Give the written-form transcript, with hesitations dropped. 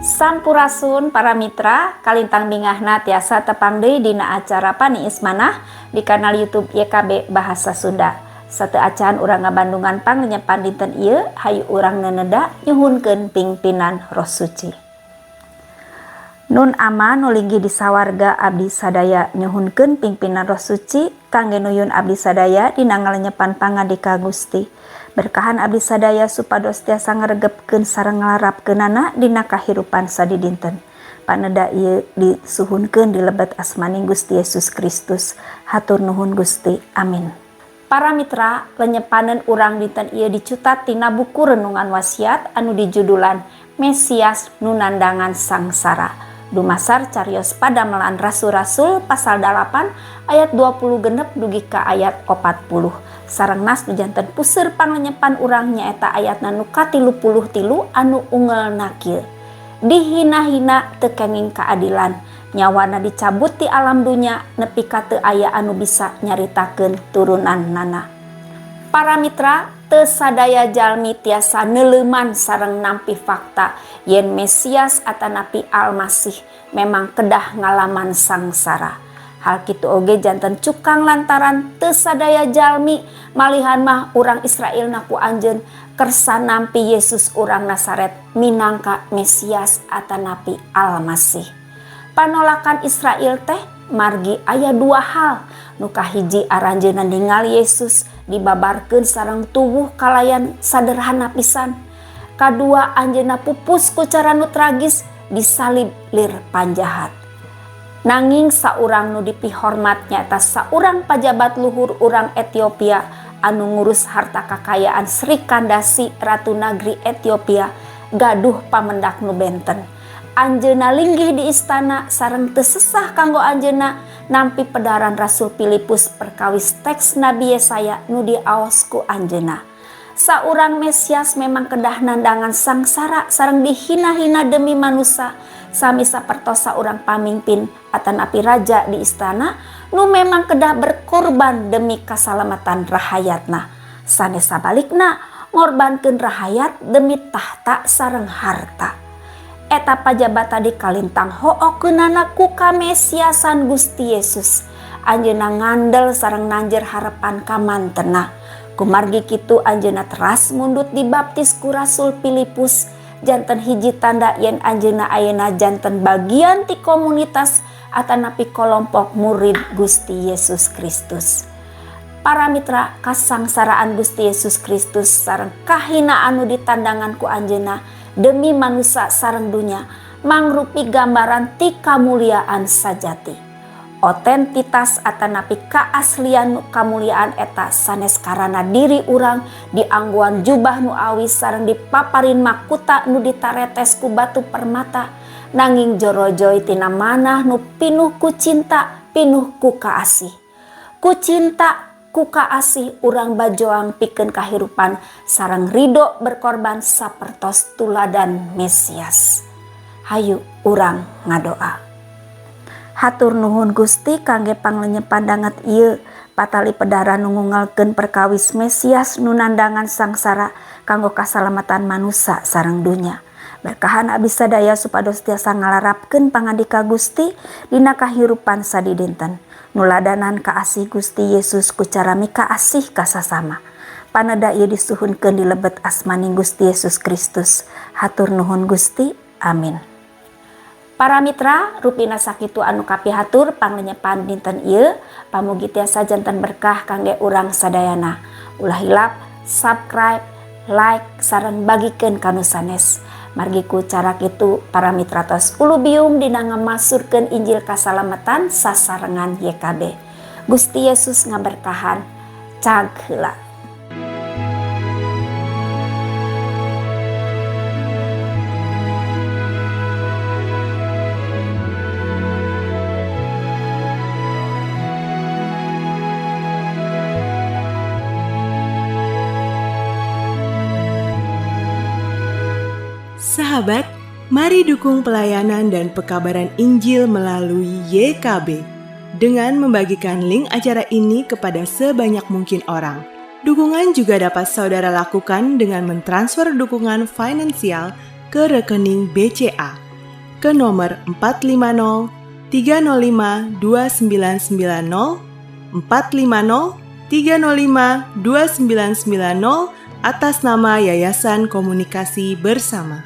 Sampurasun para mitra, kalintang bingahna tiasa tepang deui dina acara Pani Ismanah di kanal YouTube YKB Bahasa Sunda. Satu acan urang ngabandungan pangnyepan dinten ieu, hayu urang neneda nyuhunkeun pingpinan Roh Suci. Nun ama nu linggih di sawarga abdi sadaya nyuhunkeun pingpinan Roh Suci kangge nuyun abdi sadaya dina ngalenyepan pangadika Gusti. Berkahan abdi sadaya supados tiasa ngaregepkeun sareng nglarapkeunana dina kahirupan sadidinten. Paneda ieu disuhunkeun di lebet asmaning Gusti Yesus Kristus. Hatur nuhun Gusti. Amin. Para mitra, lenyepaneun urang dinten ieu dicutat tina buku renungan wasiat anu dijudulan Mesias nu nandangan sangsara. Dumasar cariyos padamelan Rasul-Rasul pasal 8 ayat 20 genep dugi ka ayat 40. Sareng nas nu janten puseur pangenyepan urang nyaeta ayatna nu ka-33 anu ungelna kieu. Dihina-hina teu kenging kaadilan, nyawana dicabut ti alam dunya nepi ka teu aya anu bisa nyaritakeun turunannana. Para mitra, teu sadaya jalmi tiasa neuleuman sareng nampi fakta yen Mesias atanapi Almasih memang kedah ngalaman sangsara. Hal kitu oge janten cukang lantaran teu sadaya jalmi malihan mah urang Israel naku anjeun kersa nampi Yesus urang Nazaret minangka Mesias atanapi Almasih. Panolakan Israel teh margi aya dua hal. Nu kahiji aranjeunna ningali Yesus dibabarkeun sareng tubuh kalayan saderhana pisan. Kadua anjeunna pupus ku cara nu tragis disalib lir panjahat. Nanging saurang nu dipihormat nyaeta saurang pajabat luhur urang Etiopia anu ngurus harta kakayaan Sri Kandasi Ratu Nagri Etiopia gaduh pamendak nu benten. Anjeunna linggih di istana sareng teu sesah kanggo anjeunna nampi pedaran Rasul Filipus perkawis teks Nabi Yesaya nu diaos ku anjeunna. Saurang Mesias memang kedah nandangan sangsara sareng dihina-hina demi manusia, sami sapertos saurang pamimpin atanapi raja di istana nu memang kedah berkorban demi kasalamatan rahayatna. Sanes sabalikna ngorbankeun rahayat demi tahta sareng harta. Eta pajabat tadi kalintang hookeunana ku kamesiasan Gusti Yesus. Anjeunna ngandel sareng nanjer harapan ka mantena. Kumargi kitu anjeunna teras mundut dibaptis ku Rasul Filipus. Janten hiji tanda yen anjeunna ayeuna janten bagian ti komunitas atanapi kelompok murid Gusti Yesus Kristus. Para mitra, kasangsaraan Gusti Yesus Kristus sareng kahinaan anu ditandangan ku anjeunna demi manusia sareng dunya mangrupi gambaran ti kamuliaan sajati. Otentitas atanapi kaaslian kamuliaan eta sanes karana diri urang diangguan jubah nu awis sareng dipaparin mahkota nu ditaretes ku batu permata, nanging jorojoy tina manah nu pinuh ku cinta, pinuh ku kaasih. Ku cinta, ku kaasih urang bajoang pikeun kahirupan sareng ridho berkorban sapertos tuladan Mesias. Hayu urang ngadoa. Hatur nuhun Gusti kangge panglenyepan danget ieu patali pedara nu ngungelkeun perkawis Mesias nu nandangan sangsara kanggo kasalamatan manusia sareng dunya. Berkahan abdi sadaya supados tiasa ngalarapkeun pangandika Gusti dina kahirupan sadidinten. Nuladanan kaasih Gusti Yesus ku cara mikaasih ka sasama. Paneda ieu disuhunkeun di lebet asmaning Gusti Yesus Kristus. Hatur nuhun Gusti. Amin. Para mitra, rupina sakitu anu kapihatur panglenyepan dinten ieu, pamugi tiasa janten berkah kangge urang sadayana. Ulah hilap, subscribe, like, sareng bagikeun kanu sanes. Margi ku cara kitu para mitra tos ulubiung dina ngamasurkeun Injil kasalamatan sasarengan YKB. Gusti Yesus ngaberkahan. Cag heula. Sahabat, mari dukung pelayanan dan pekabaran Injil melalui YKB dengan membagikan link acara ini kepada sebanyak mungkin orang. Dukungan juga dapat saudara lakukan dengan mentransfer dukungan finansial ke rekening BCA ke nomor 450 305 2990, 450 305 2990 atas nama Yayasan Komunikasi Bersama.